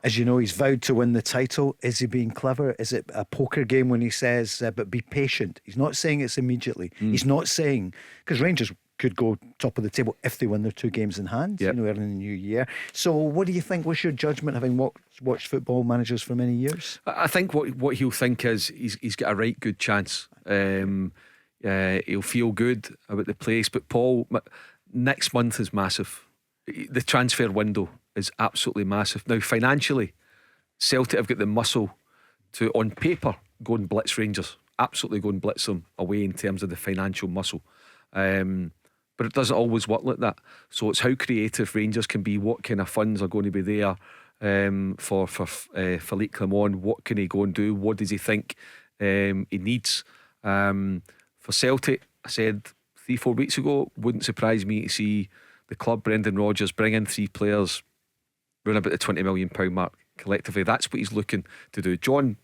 As you know, he's vowed to win the title. Is he being clever? Is it a poker game when he says, but be patient? He's not saying it's immediately. He's not saying, because Rangers could go top of the table if they win their 2 games in hand, Yep. early in the new year. So what do you think? What's your judgment, having watched football managers for many years? I think what he'll think is he's got a right good chance. He'll feel good about the place. But Paul, next month is massive. The transfer window is absolutely massive. Now financially, Celtic have got the muscle to, on paper, go and blitz Rangers. Absolutely go and blitz them away in terms of the financial muscle. But it doesn't always work like that. So it's how creative Rangers can be. What kind of funds are going to be there for Phillip Clement? What can he go and do? What does he think he needs? For Celtic, I said 3-4 weeks ago, wouldn't surprise me to see the club, Brendan Rodgers, bring in 3 players around about the £20 million mark collectively. That's what he's looking to do. John,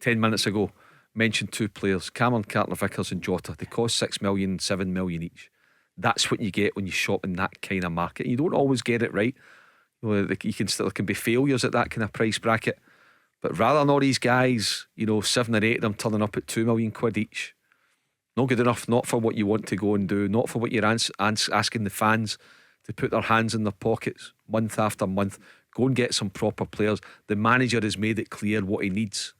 10 minutes ago, mentioned 2 players, Cameron Carter-Vickers and Jota. They cost 6 million, 7 million each. That's what you get when you shop in that kind of market. You don't always get it right. There can be failures at that kind of price bracket. But rather than all these guys, 7 or 8 of them turning up at 2 million quid each, not good enough. Not for what you want to go and do. Not for what you're asking the fans to put their hands in their pockets month after month. Go and get some proper players. The manager has made it clear what he needs,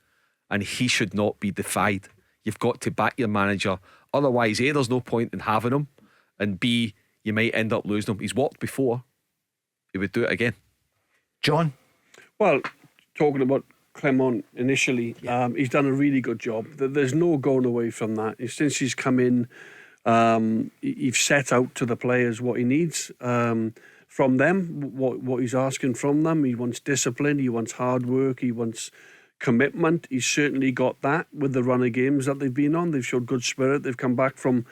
and he should not be defied. You've got to back your manager. Otherwise, A, there's no point in having him, and B, you might end up losing him. He's walked before. He would do it again. John? Well, talking about Clement initially, he's done a really good job. There's no going away from that. Since he's come in, he's set out to the players what he needs from them, what he's asking from them. He wants discipline, he wants hard work, he wants commitment. He's certainly got that with the run of games that they've been on. They've showed good spirit. They've come back from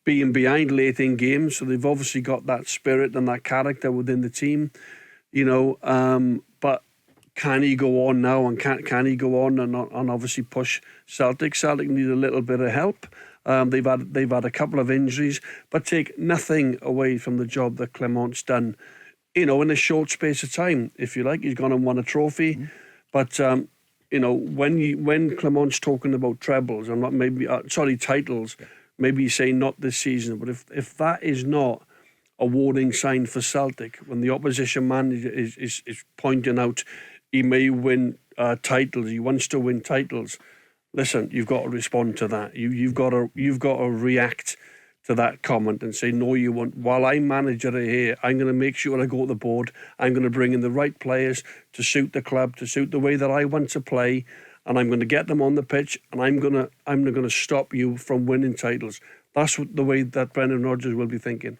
being behind late in games, so they've obviously got that spirit and that character within the team, but can he go on now, and can he go on and obviously push Celtic? Celtic need a little bit of help. They've had a couple of injuries, but take nothing away from the job that Clement's done, in a short space of time. If you like, he's gone and won a trophy. But when Clement's talking about trebles, and not titles, maybe he's saying not this season. But if that is not a warning sign for Celtic, when the opposition manager is pointing out he may win titles, he wants to win titles. Listen, you've got to respond to that. You've got to react to that comment and say, no, you won't. While I'm manager here, I'm going to make sure I go to the board. I'm going to bring in the right players to suit the club, to suit the way that I want to play, and I'm going to get them on the pitch, and I'm going to stop you from winning titles. That's the way that Brendan Rodgers will be thinking.